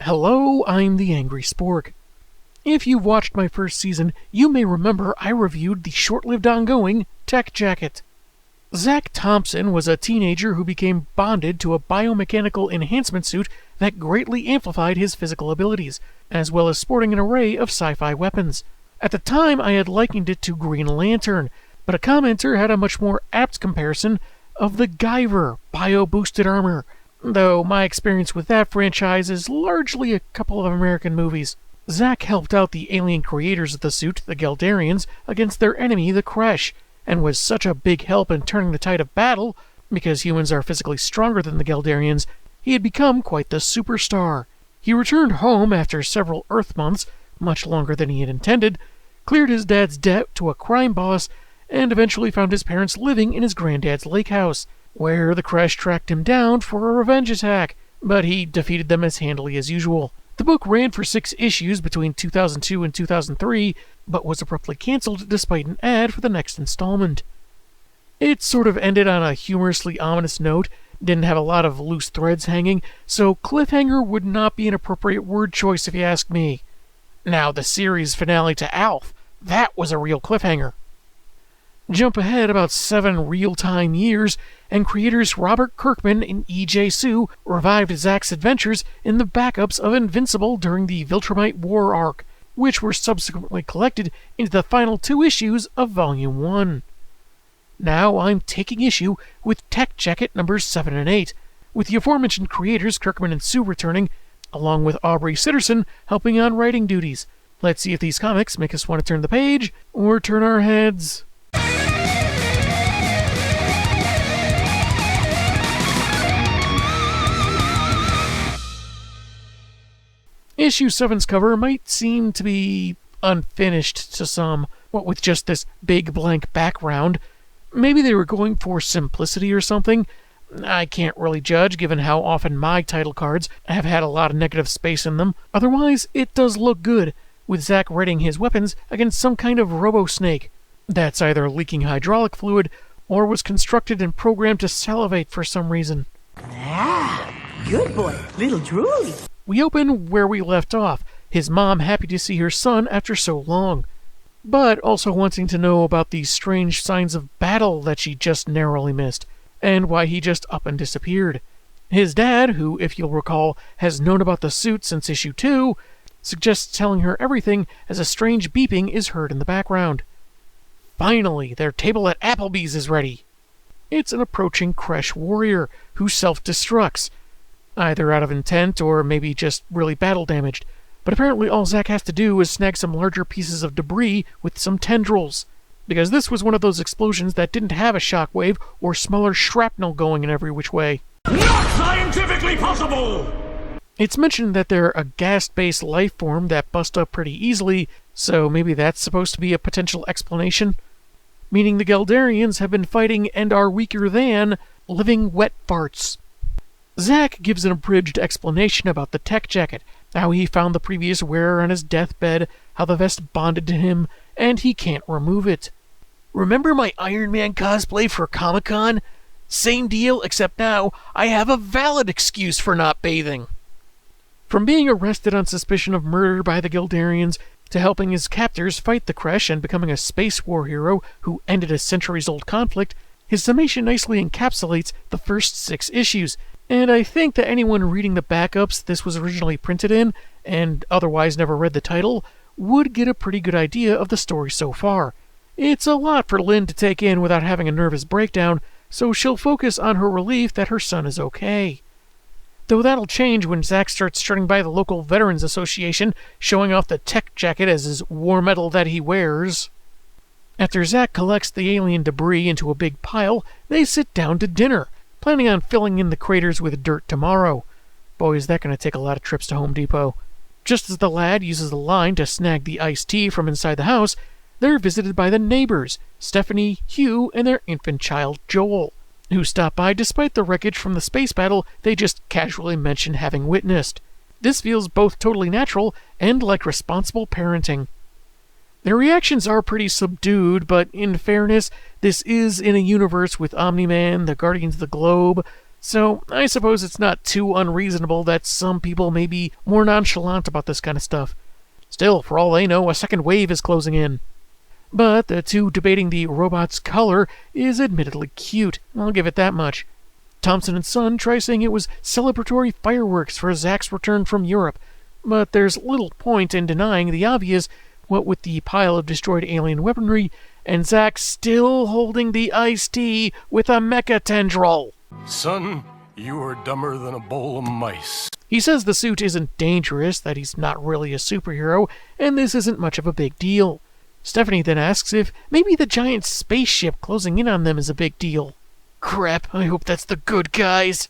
Hello, I'm the Angry Spork. If you've watched my first season, you may remember I reviewed the short-lived ongoing Tech Jacket. Zack Thompson was a teenager who became bonded to a biomechanical enhancement suit that greatly amplified his physical abilities, as well as sporting an array of sci-fi weapons. At the time, I had likened it to Green Lantern, but a commenter had a much more apt comparison of the Guyver bio-boosted armor, though my experience with that franchise is largely a couple of American movies. Zack helped out the alien creators of the suit, the Geldarians, against their enemy, the Kresh, and was such a big help in turning the tide of battle, because humans are physically stronger than the Geldarians, he had become quite the superstar. He returned home after several Earth months, much longer than he had intended, cleared his dad's debt to a crime boss, and eventually found his parents living in his granddad's lake house, where the Kresh tracked him down for a revenge attack, but he defeated them as handily as usual. The book ran for 6 issues between 2002 and 2003, but was abruptly cancelled despite an ad for the next installment. It sort of ended on a humorously ominous note, didn't have a lot of loose threads hanging, so cliffhanger would not be an appropriate word choice if you ask me. Now, the series finale to Alf, that was a real cliffhanger. Jump ahead about 7 real-time years, and creators Robert Kirkman and E.J. Su revived Zack's adventures in the backups of Invincible during the Viltrumite War arc, which were subsequently collected into the final 2 issues of Volume 1. Now I'm taking issue with Tech Jacket numbers 7 and 8, with the aforementioned creators Kirkman and Su returning, along with Aubrey Sitterson helping on writing duties. Let's see if these comics make us want to turn the page, or turn our heads. Issue 7's cover might seem to be unfinished to some, what with just this big blank background. Maybe they were going for simplicity or something. I can't really judge, given how often my title cards have had a lot of negative space in them. Otherwise, it does look good, with Zack readying his weapons against some kind of robo-snake that's either leaking hydraulic fluid or was constructed and programmed to salivate for some reason. Ah, good boy, little drooly. We open where we left off, his mom happy to see her son after so long, but also wanting to know about these strange signs of battle that she just narrowly missed, and why he just up and disappeared. His dad, who, if you'll recall, has known about the suit since issue 2, suggests telling her everything as a strange beeping is heard in the background. Finally, their table at Applebee's is ready. It's an approaching Kresh warrior who self-destructs, either out of intent or maybe just really battle damaged, but apparently all Zack has to do is snag some larger pieces of debris with some tendrils, because this was one of those explosions that didn't have a shockwave or smaller shrapnel going in every which way. Not scientifically possible! It's mentioned that they're a gas-based life form that bust up pretty easily, so maybe that's supposed to be a potential explanation? Meaning the Geldarians have been fighting and are weaker than living wet farts. Zack gives an abridged explanation about the Tech Jacket, how he found the previous wearer on his deathbed, how the vest bonded to him, and he can't remove it. Remember my Iron Man cosplay for Comic-Con? Same deal, except now I have a valid excuse for not bathing. From being arrested on suspicion of murder by the Geldarians, to helping his captors fight the Kresh and becoming a space war hero who ended a centuries-old conflict, his summation nicely encapsulates the first 6 issues, and I think that anyone reading the backups this was originally printed in, and otherwise never read the title, would get a pretty good idea of the story so far. It's a lot for Lynn to take in without having a nervous breakdown, so she'll focus on her relief that her son is okay. Though that'll change when Zack starts strutting by the local Veterans Association, showing off the Tech Jacket as his war medal that he wears. After Zack collects the alien debris into a big pile, they sit down to dinner, planning on filling in the craters with dirt tomorrow. Boy, is that going to take a lot of trips to Home Depot. Just as the lad uses the line to snag the iced tea from inside the house, they're visited by the neighbors, Stephanie, Hugh, and their infant child, Joel, who stop by despite the wreckage from the space battle they just casually mention having witnessed. This feels both totally natural and like responsible parenting. Their reactions are pretty subdued, but in fairness, this is in a universe with Omni-Man, the Guardians of the Globe, So I suppose it's not too unreasonable that some people may be more nonchalant about this kind of stuff. Still, for all they know, a second wave is closing in. But the two debating the robot's color is admittedly cute, I'll give it that much. Thompson and Son try saying it was celebratory fireworks for Zack's return from Europe, but there's little point in denying the obvious, what with the pile of destroyed alien weaponry, and Zack still holding the iced tea with a mecha tendril. Son, you are dumber than a bowl of mice. He says the suit isn't dangerous, that he's not really a superhero, and this isn't much of a big deal. Stephanie then asks if maybe the giant spaceship closing in on them is a big deal. Crap, I hope that's the good guys.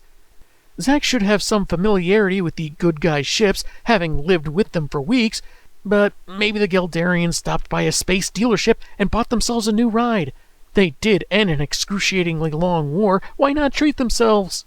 Zack should have some familiarity with the good guy ships, having lived with them for weeks, but maybe the Geldarians stopped by a space dealership and bought themselves a new ride. They did end an excruciatingly long war, why not treat themselves?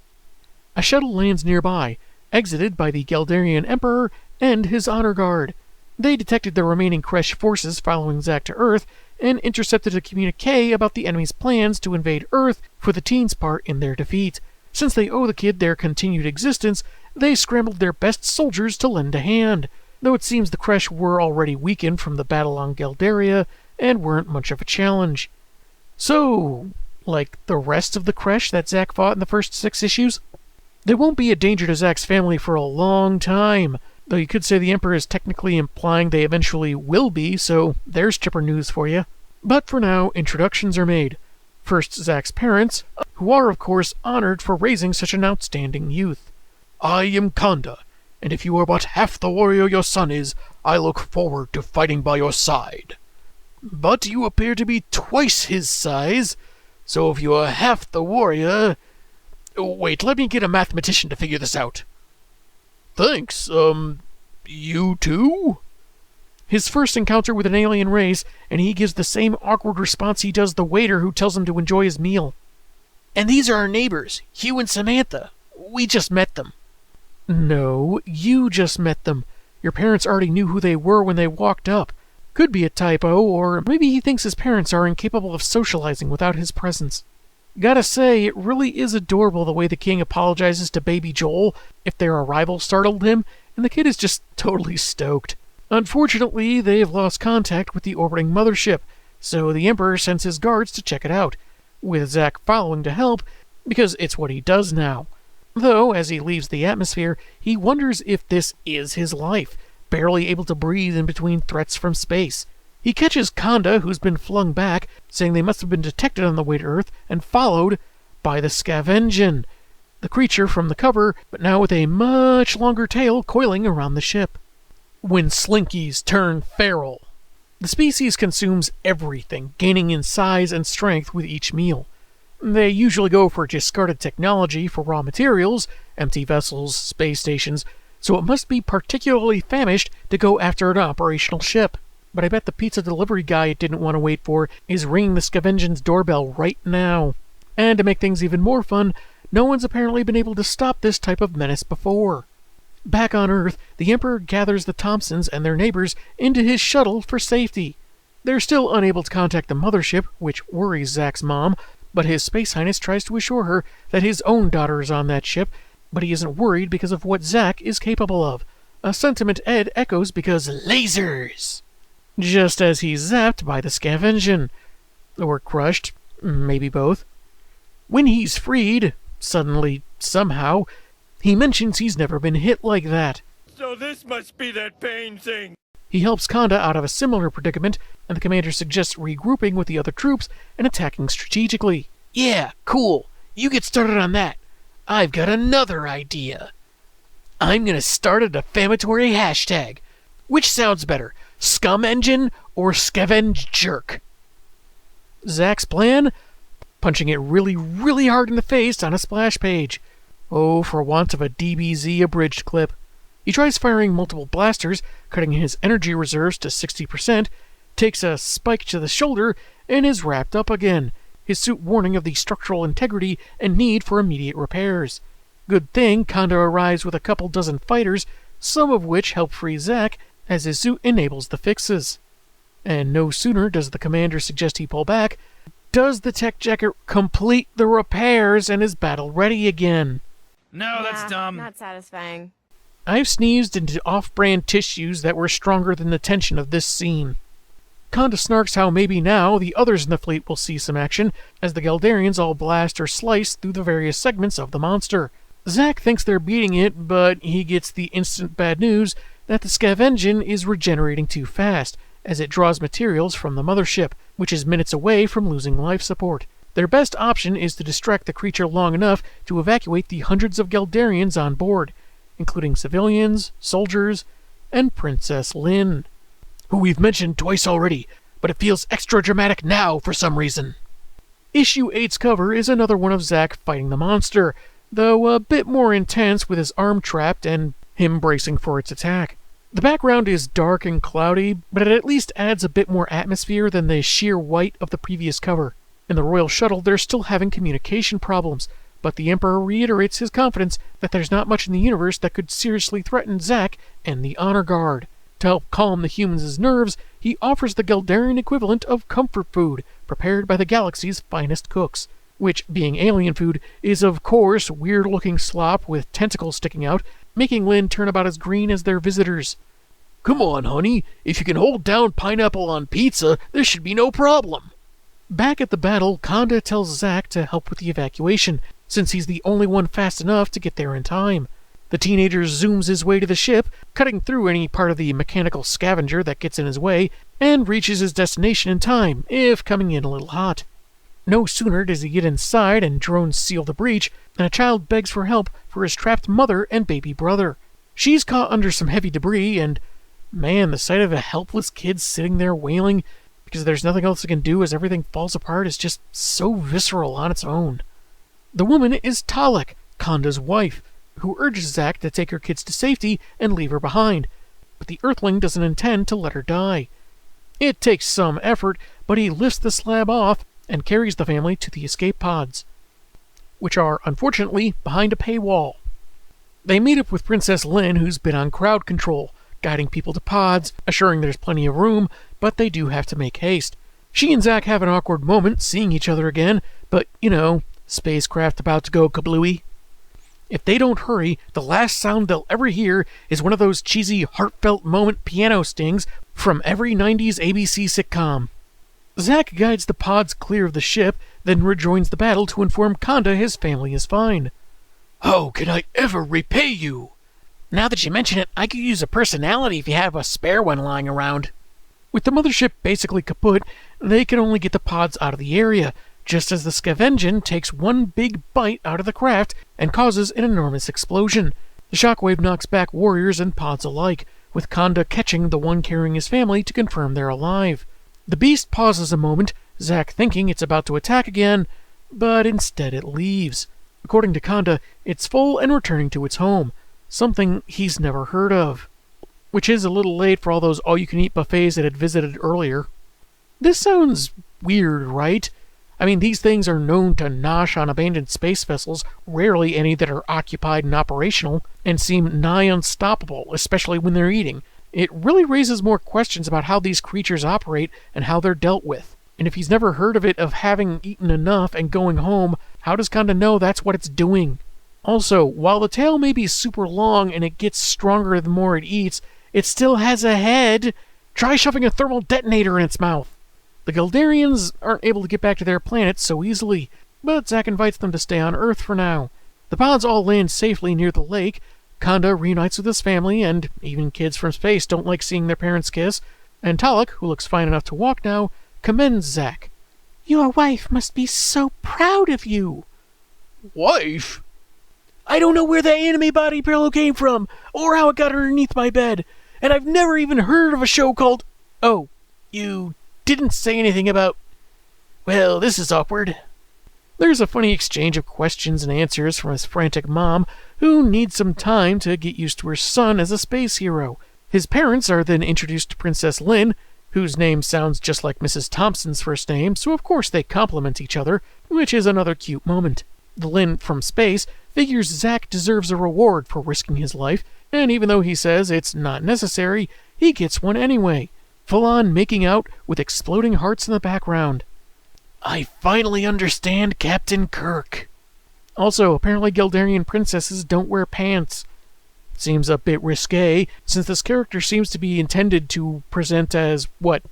A shuttle lands nearby, exited by the Geldarian Emperor and his honor guard. They detected the remaining Kresh forces following Zack to Earth and intercepted a communique about the enemy's plans to invade Earth for the teens' part in their defeat. Since they owe the kid their continued existence, they scrambled their best soldiers to lend a hand, though it seems the Kresh were already weakened from the battle on Geldaria and weren't much of a challenge. So, like the rest of the Kresh that Zack fought in the first 6 issues, they won't be a danger to Zack's family for a long time, though you could say the Emperor is technically implying they eventually will be, so there's chipper news for you. But for now, introductions are made. First, Zack's parents, who are, of course, honored for raising such an outstanding youth. I am Kanda, and if you are but half the warrior your son is, I look forward to fighting by your side. But you appear to be twice his size, so if you are half the warrior... Wait, let me get a mathematician to figure this out. Thanks, you too? His first encounter with an alien race, and he gives the same awkward response he does the waiter who tells him to enjoy his meal. And these are our neighbors, Hugh and Samantha. We just met them. No, you just met them. Your parents already knew who they were when they walked up. Could be a typo, or maybe he thinks his parents are incapable of socializing without his presence. Gotta say, it really is adorable the way the king apologizes to baby Joel if their arrival startled him, and the kid is just totally stoked. Unfortunately, they have lost contact with the orbiting mothership, so the Emperor sends his guards to check it out, with Zack following to help, because it's what he does now. Though, as he leaves the atmosphere, he wonders if this is his life, barely able to breathe in between threats from space. He catches Kanda, who's been flung back, saying they must have been detected on the way to Earth and followed by the Scavengen, the creature from the cover, but now with a much longer tail coiling around the ship. When Slinkies turn feral. The species consumes everything, gaining in size and strength with each meal. They usually go for discarded technology for raw materials, empty vessels, space stations, so it must be particularly famished to go after an operational ship. But I bet the pizza delivery guy it didn't want to wait for is ringing the Scavengen's doorbell right now. And to make things even more fun, no one's apparently been able to stop this type of menace before. Back on Earth, the Emperor gathers the Thompsons and their neighbors into his shuttle for safety. They're still unable to contact the mothership, which worries Zack's mom, but His Space Highness tries to assure her that his own daughter is on that ship, but he isn't worried because of what Zack is capable of. A sentiment Ed echoes because lasers! Just as he's zapped by the Scavengen. Or crushed, maybe both. When he's freed, suddenly, somehow, he mentions he's never been hit like that. So this must be that pain thing. He helps Kanda out of a similar predicament, and the commander suggests regrouping with the other troops and attacking strategically. Yeah, cool. You get started on that. I've got another idea. I'm gonna start a defamatory hashtag. Which sounds better, Scum Engine or Scavenge Jerk? Zack's plan? Punching it really, really hard in the face on a splash page. Oh, for want of a DBZ abridged clip. He tries firing multiple blasters, cutting his energy reserves to 60%, takes a spike to the shoulder, and is wrapped up again, his suit warning of the structural integrity and need for immediate repairs. Good thing Kanda arrives with a couple dozen fighters, some of which help free Zack, as his suit enables the fixes. And no sooner does the commander suggest he pull back, does the tech jacket complete the repairs and is battle ready again. No, that's dumb. Not satisfying. I've sneezed into off-brand tissues that were stronger than the tension of this scene. Conda snarks how maybe now the others in the fleet will see some action as the Geldarians all blast or slice through the various segments of the monster. Zack thinks they're beating it, but he gets the instant bad news that the scav engine is regenerating too fast as it draws materials from the mothership, which is minutes away from losing life support. Their best option is to distract the creature long enough to evacuate the hundreds of Geldarians on board, including civilians, soldiers, and Princess Lynn, who we've mentioned twice already, but it feels extra dramatic now for some reason. Issue 8's cover is another one of Zack fighting the monster, though a bit more intense with his arm trapped and him bracing for its attack. The background is dark and cloudy, but it at least adds a bit more atmosphere than the sheer white of the previous cover. In the Royal Shuttle, they're still having communication problems, but the Emperor reiterates his confidence that there's not much in the universe that could seriously threaten Zack and the Honor Guard. To help calm the humans' nerves, he offers the Geldarian equivalent of comfort food, prepared by the galaxy's finest cooks, which, being alien food, is of course weird-looking slop with tentacles sticking out, making Lynn turn about as green as their visitors. Come on, honey. If you can hold down pineapple on pizza, there should be no problem. Back at the battle, Conda tells Zack to help with the evacuation, since he's the only one fast enough to get there in time. The teenager zooms his way to the ship, cutting through any part of the mechanical scavenger that gets in his way, and reaches his destination in time, if coming in a little hot. No sooner does he get inside and drones seal the breach than a child begs for help for his trapped mother and baby brother. She's caught under some heavy debris, and man, the sight of a helpless kid sitting there wailing because there's nothing else it can do as everything falls apart is just so visceral on its own. The woman is Talek, Conda's wife, who urges Zack to take her kids to safety and leave her behind, but the Earthling doesn't intend to let her die. It takes some effort, but he lifts the slab off and carries the family to the escape pods, which are, unfortunately, behind a paywall. They meet up with Princess Lynn, who's been on crowd control, guiding people to pods, assuring there's plenty of room, but they do have to make haste. She and Zack have an awkward moment, seeing each other again, but, spacecraft about to go kablooey. If they don't hurry, the last sound they'll ever hear is one of those cheesy, heartfelt moment piano stings from every 90s ABC sitcom. Zack guides the pods clear of the ship, then rejoins the battle to inform Conda his family is fine. How can I ever repay you? Now that you mention it, I could use a personality if you have a spare one lying around. With the mothership basically kaput, they can only get the pods out of the area, just as the Scavengen takes one big bite out of the craft and causes an enormous explosion. The shockwave knocks back warriors and pods alike, with Conda catching the one carrying his family to confirm they're alive. The beast pauses a moment, Zack thinking it's about to attack again, but instead it leaves. According to Conda, it's full and returning to its home, something he's never heard of. Which is a little late for all those all-you-can-eat buffets it had visited earlier. This sounds weird, right? I mean, these things are known to nosh on abandoned space vessels, rarely any that are occupied and operational, and seem nigh unstoppable, especially when they're eating. It really raises more questions about how these creatures operate and how they're dealt with. And if he's never heard of it of having eaten enough and going home, how does Conda know that's what it's doing? Also, while the tail may be super long and it gets stronger the more it eats, it still has a head. Try shoving a thermal detonator in its mouth. The Geldarians aren't able to get back to their planet so easily, but Zack invites them to stay on Earth for now. The pods all land safely near the lake. Conda reunites with his family, and even kids from space don't like seeing their parents kiss, and Talek, who looks fine enough to walk now, commends Zack. Your wife must be so proud of you. Wife? I don't know where that anime body pillow came from, or how it got underneath my bed, and I've never even heard of a show called... Oh, you didn't say anything about... Well, this is awkward. There's a funny exchange of questions and answers from his frantic mom, who needs some time to get used to her son as a space hero. His parents are then introduced to Princess Lynn, whose name sounds just like Mrs. Thompson's first name, so of course they compliment each other, which is another cute moment. The Lynn from space figures Zack deserves a reward for risking his life, and even though he says it's not necessary, he gets one anyway, full-on making out with exploding hearts in the background. I finally understand Captain Kirk. Also, apparently Geldarian princesses don't wear pants. Seems a bit risque, since this character seems to be intended to present as,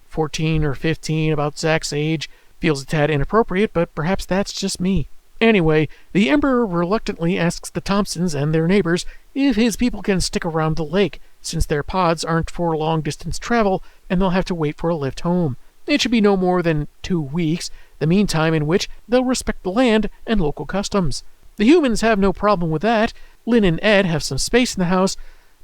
14 or 15, about Zack's age. Feels a tad inappropriate, but perhaps that's just me. Anyway, the Emperor reluctantly asks the Thompsons and their neighbors if his people can stick around the lake, since their pods aren't for long-distance travel, and they'll have to wait for a lift home. It should be no more than 2 weeks, the meantime in which they'll respect the land and local customs. The humans have no problem with that. Lynn and Ed have some space in the house,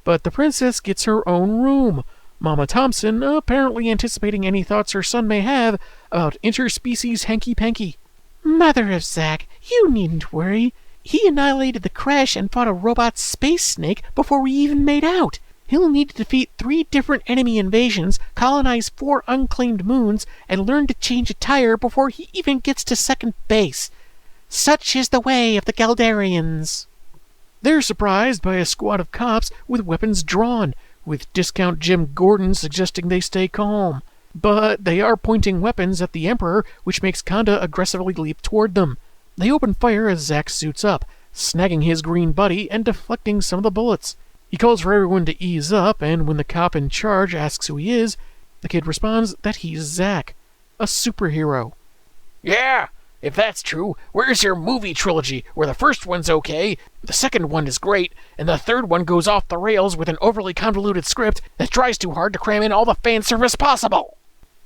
but the princess gets her own room. Mama Thompson apparently anticipating any thoughts her son may have about interspecies hanky-panky. Mother of Zack, you needn't worry. He annihilated the crash and fought a robot space snake before we even made out. He'll need to defeat 3 different enemy invasions, colonize 4 unclaimed moons, and learn to change a tire before he even gets to second base. Such is the way of the Geldarians. They're surprised by a squad of cops with weapons drawn, with Discount Jim Gordon suggesting they stay calm. But they are pointing weapons at the Emperor, which makes Conda aggressively leap toward them. They open fire as Zack suits up, snagging his green buddy and deflecting some of the bullets. He calls for everyone to ease up, and when the cop in charge asks who he is, the kid responds that he's Zack, a superhero. Yeah, if that's true, where's your movie trilogy, where the first one's okay, the second one is great, and the third one goes off the rails with an overly convoluted script that tries too hard to cram in all the fan service possible?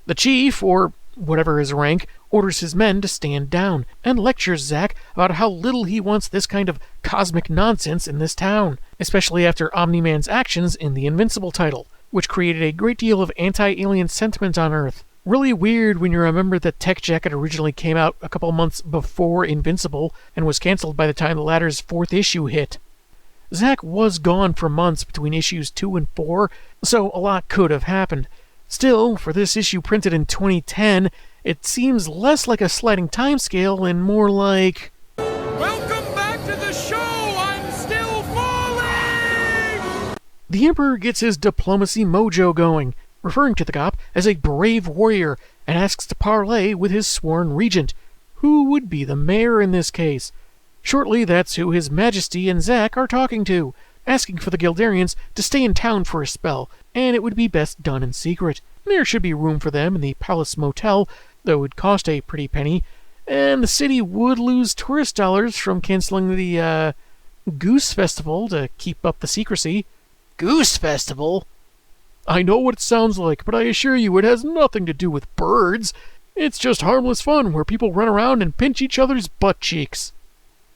The chief, or whatever his rank, orders his men to stand down, and lectures Zack about how little he wants this kind of cosmic nonsense in this town, especially after Omni-Man's actions in the Invincible title, which created a great deal of anti-alien sentiment on Earth. Really weird when you remember that Tech Jacket originally came out a couple months before Invincible and was cancelled by the time the latter's 4th issue hit. Zack was gone for months between issues 2 and 4, so a lot could have happened. Still, for this issue printed in 2010, it seems less like a sliding timescale and more like... Welcome back to the show! I'm still falling! The Emperor gets his diplomacy mojo going, referring to the cop as a brave warrior, and asks to parley with his sworn regent, who would be the mayor in this case. Shortly, that's who His Majesty and Zack are talking to, asking for the Geldarians to stay in town for a spell, and it would be best done in secret. There should be room for them in the Palace Motel, though it would cost a pretty penny, and the city would lose tourist dollars from canceling the, Goose Festival to keep up the secrecy. Goose Festival? I know what it sounds like, but I assure you it has nothing to do with birds. It's just harmless fun where people run around and pinch each other's butt cheeks.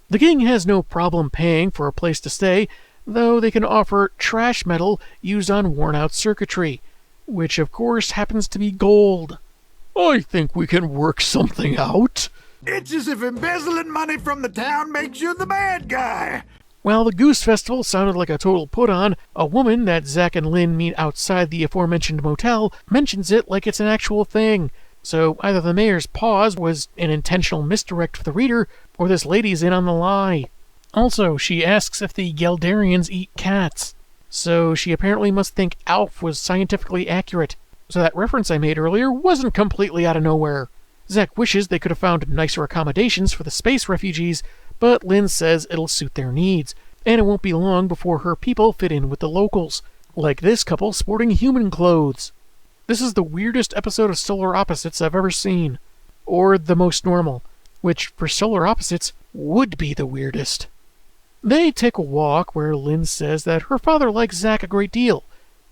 The king has no problem paying for a place to stay, though they can offer trash metal used on worn-out circuitry, which of course happens to be gold. I think we can work something out. It's as if embezzling money from the town makes you the bad guy. While the Goose Festival sounded like a total put-on, a woman that Zack and Lynn meet outside the aforementioned motel mentions it like it's an actual thing. So either the mayor's pause was an intentional misdirect for the reader, or this lady's in on the lie. Also, she asks if the Geldarians eat cats. So she apparently must think Alf was scientifically accurate. So that reference I made earlier wasn't completely out of nowhere. Zack wishes they could have found nicer accommodations for the space refugees, but Lynn says it'll suit their needs, and it won't be long before her people fit in with the locals, like this couple sporting human clothes. This is the weirdest episode of Solar Opposites I've ever seen. Or the most normal, which for Solar Opposites would be the weirdest. They take a walk where Lynn says that her father likes Zack a great deal,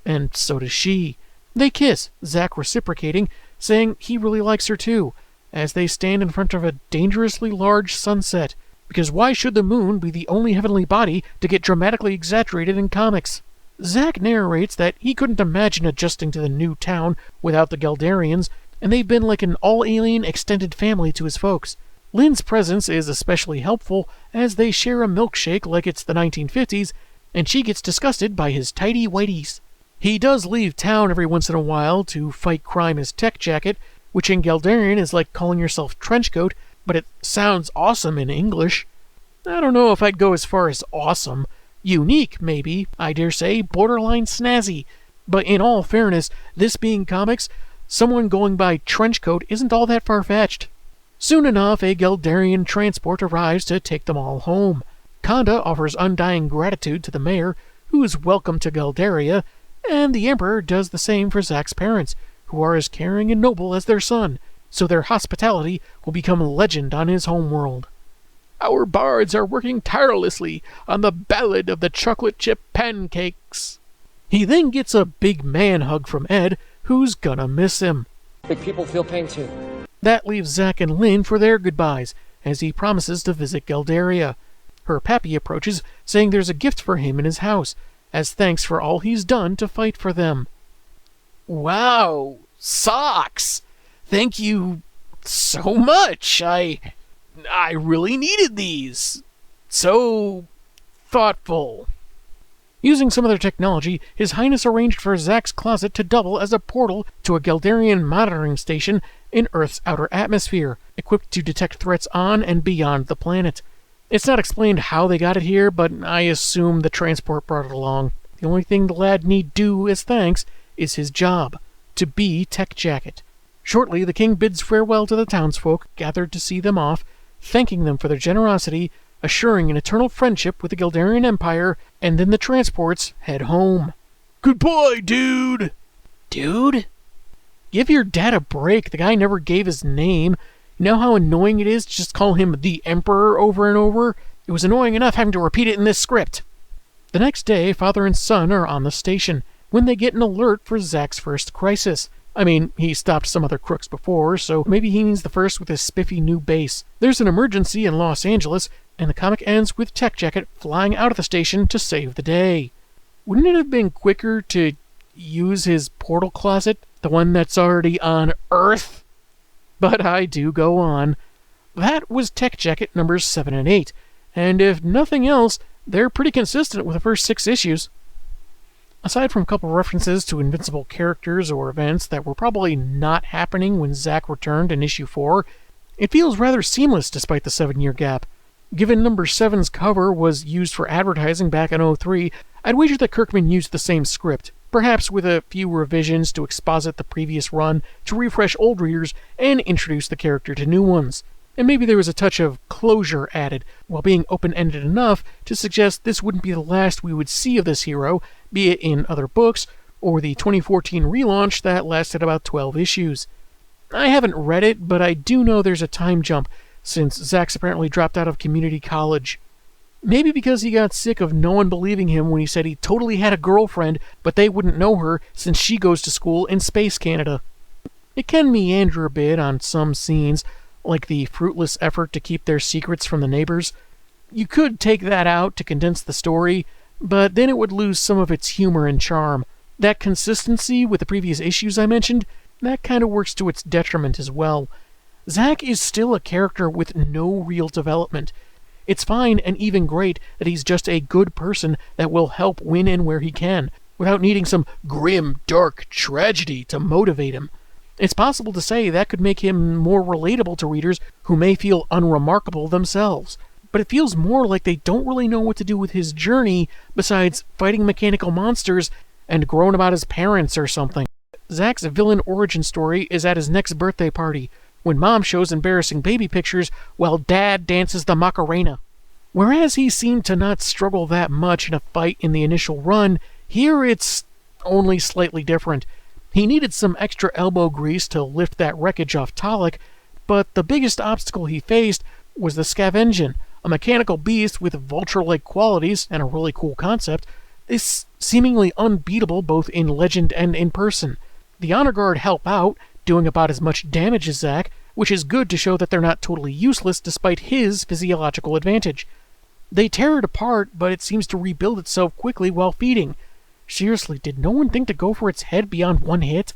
and so does she. They kiss, Zack reciprocating, saying he really likes her too, as they stand in front of a dangerously large sunset, because why should the moon be the only heavenly body to get dramatically exaggerated in comics? Zack narrates that he couldn't imagine adjusting to the new town without the Geldarians, and they've been like an all-alien extended family to his folks. Lynn's presence is especially helpful as they share a milkshake like it's the 1950s, and she gets disgusted by his tidy whities. He does leave town every once in a while to fight crime as Tech Jacket, which in Geldarian is like calling yourself Trenchcoat, but it sounds awesome in English. I don't know if I'd go as far as awesome. Unique, maybe, I dare say, borderline snazzy. But in all fairness, this being comics, someone going by Trenchcoat isn't all that far-fetched. Soon enough, a Geldarian transport arrives to take them all home. Khanda offers undying gratitude to the mayor, who is welcome to Geldaria, and the Emperor does the same for Zack's parents, who are as caring and noble as their son, so their hospitality will become legend on his homeworld. Our bards are working tirelessly on the Ballad of the Chocolate Chip Pancakes. He then gets a big man hug from Ed, who's gonna miss him. Big people feel pain too. That leaves Zack and Lynn for their goodbyes, as he promises to visit Geldaria. Her pappy approaches, saying there's a gift for him in his house, as thanks for all he's done to fight for them. Wow, socks! Thank you so much. I really needed these. So thoughtful. Using some of their technology, His Highness arranged for Zack's closet to double as a portal to a Geldarian monitoring station in Earth's outer atmosphere, equipped to detect threats on and beyond the planet. It's not explained how they got it here, but I assume the transport brought it along. The only thing the lad need do as thanks is his job, to be Tech Jacket. Shortly, the king bids farewell to the townsfolk gathered to see them off, thanking them for their generosity, assuring an eternal friendship with the Geldarian Empire, and then the transports head home. Goodbye, dude! Dude? Give your dad a break. The guy never gave his name. You know how annoying it is to just call him the Emperor over and over? It was annoying enough having to repeat it in this script. The next day, father and son are on the station, when they get an alert for Zack's first crisis. I mean, he stopped some other crooks before, so maybe he needs the first with his spiffy new base. There's an emergency in Los Angeles, and the comic ends with Tech Jacket flying out of the station to save the day. Wouldn't it have been quicker to use his portal closet, the one that's already on Earth? But I do go on. That was Tech Jacket numbers 7 and 8, and if nothing else, they're pretty consistent with the first 6 issues. Aside from a couple references to invincible characters or events that were probably not happening when Zack returned in issue 4, it feels rather seamless despite the 7-year gap. Given number 7's cover was used for advertising back in 03, I'd wager that Kirkman used the same script, perhaps with a few revisions to exposit the previous run to refresh old readers and introduce the character to new ones. And maybe there was a touch of closure added, while being open-ended enough to suggest this wouldn't be the last we would see of this hero, be it in other books, or the 2014 relaunch that lasted about 12 issues. I haven't read it, but I do know there's a time jump, since Zack's apparently dropped out of community college. Maybe because he got sick of no one believing him when he said he totally had a girlfriend, but they wouldn't know her since she goes to school in Space Canada. It can meander a bit on some scenes, like the fruitless effort to keep their secrets from the neighbors. You could take that out to condense the story, but then it would lose some of its humor and charm. That consistency with the previous issues I mentioned, that kind of works to its detriment as well. Zack is still a character with no real development. It's fine and even great that he's just a good person that will help when and where he can, without needing some grim, dark tragedy to motivate him. It's possible to say that could make him more relatable to readers who may feel unremarkable themselves, but it feels more like they don't really know what to do with his journey besides fighting mechanical monsters and growing about his parents or something. Zack's villain origin story is at his next birthday party, when Mom shows embarrassing baby pictures while Dad dances the Macarena. Whereas he seemed to not struggle that much in a fight in the initial run, here it's only slightly different. He needed some extra elbow grease to lift that wreckage off Talik, but the biggest obstacle he faced was the Scav Engine, a mechanical beast with vulture-like qualities and a really cool concept, is seemingly unbeatable both in legend and in person. The Honor Guard help out, doing about as much damage as Zack, which is good to show that they're not totally useless despite his physiological advantage. They tear it apart, but it seems to rebuild itself quickly while feeding. Seriously, did no one think to go for its head beyond one hit?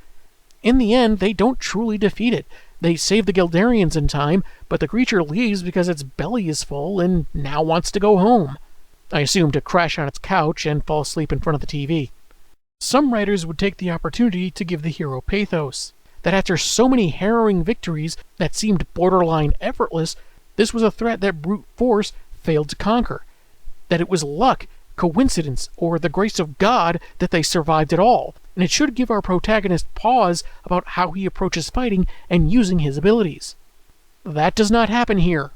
In the end, they don't truly defeat it. They save the Geldarians in time, but the creature leaves because its belly is full and now wants to go home. I assume to crash on its couch and fall asleep in front of the TV. Some writers would take the opportunity to give the hero pathos. That after so many harrowing victories that seemed borderline effortless, this was a threat that brute force failed to conquer. That it was luck, coincidence, or the grace of God that they survived at all, and it should give our protagonist pause about how he approaches fighting and using his abilities. That does not happen here.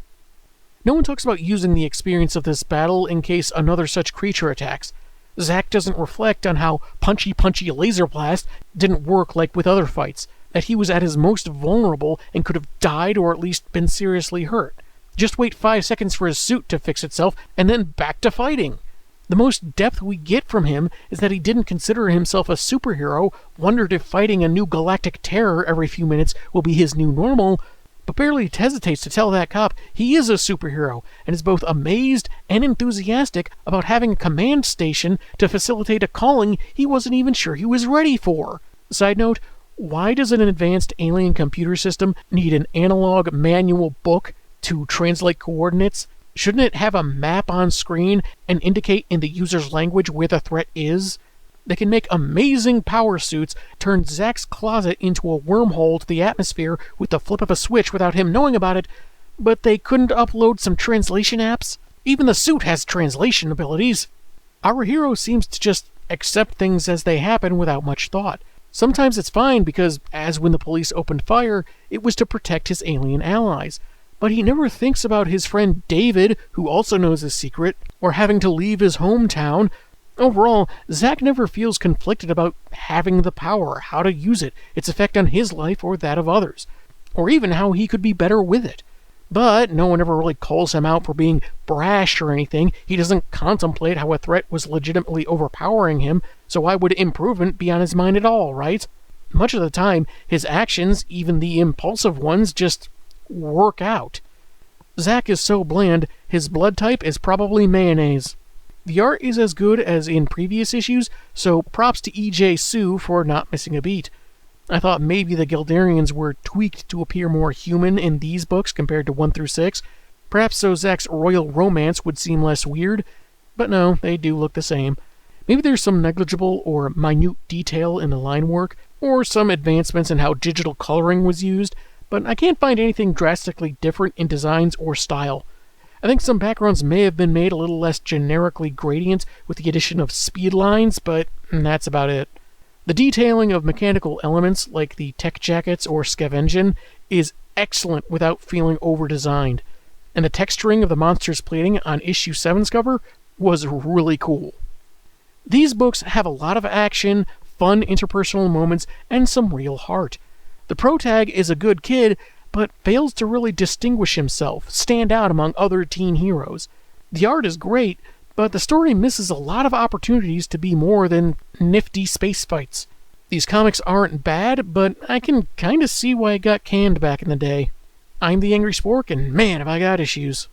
No one talks about using the experience of this battle in case another such creature attacks. Zack doesn't reflect on how punchy laser blast didn't work like with other fights, that he was at his most vulnerable and could have died or at least been seriously hurt. Just wait 5 seconds for his suit to fix itself, and then back to fighting. The most depth we get from him is that he didn't consider himself a superhero, wondered if fighting a new galactic terror every few minutes will be his new normal, but barely hesitates to tell that cop he is a superhero, and is both amazed and enthusiastic about having a command station to facilitate a calling he wasn't even sure he was ready for. Side note, why does an advanced alien computer system need an analog manual book to translate coordinates? Shouldn't it have a map on screen and indicate in the user's language where the threat is? They can make amazing power suits, turn Zack's closet into a wormhole to the atmosphere with the flip of a switch without him knowing about it, but they couldn't upload some translation apps? Even the suit has translation abilities. Our hero seems to just accept things as they happen without much thought. Sometimes it's fine because, as when the police opened fire, it was to protect his alien allies. But he never thinks about his friend David, who also knows his secret, or having to leave his hometown. Overall, Zack never feels conflicted about having the power, how to use it, its effect on his life or that of others, or even how he could be better with it. But no one ever really calls him out for being brash or anything. He doesn't contemplate how a threat was legitimately overpowering him, so why would improvement be on his mind at all, right? Much of the time, his actions, even the impulsive ones, just work out. Zack is so bland, his blood type is probably mayonnaise. The art is as good as in previous issues, so props to E.J. Sue for not missing a beat. I thought maybe the Gildarians were tweaked to appear more human in these books compared to 1 through 6, perhaps so Zack's royal romance would seem less weird, but no, they do look the same. Maybe there's some negligible or minute detail in the line work, or some advancements in how digital coloring was used, but I can't find anything drastically different in designs or style. I think some backgrounds may have been made a little less generically gradient with the addition of speed lines, but that's about it. The detailing of mechanical elements like the tech jackets or Skev engine is excellent without feeling over-designed, and the texturing of the monster's plating on issue 7's cover was really cool. These books have a lot of action, fun interpersonal moments, and some real heart. The protag is a good kid, but fails to really distinguish himself, stand out among other teen heroes. The art is great, but the story misses a lot of opportunities to be more than nifty space fights. These comics aren't bad, but I can kinda see why it got canned back in the day. I'm the Angry Spork, and man, have I got issues.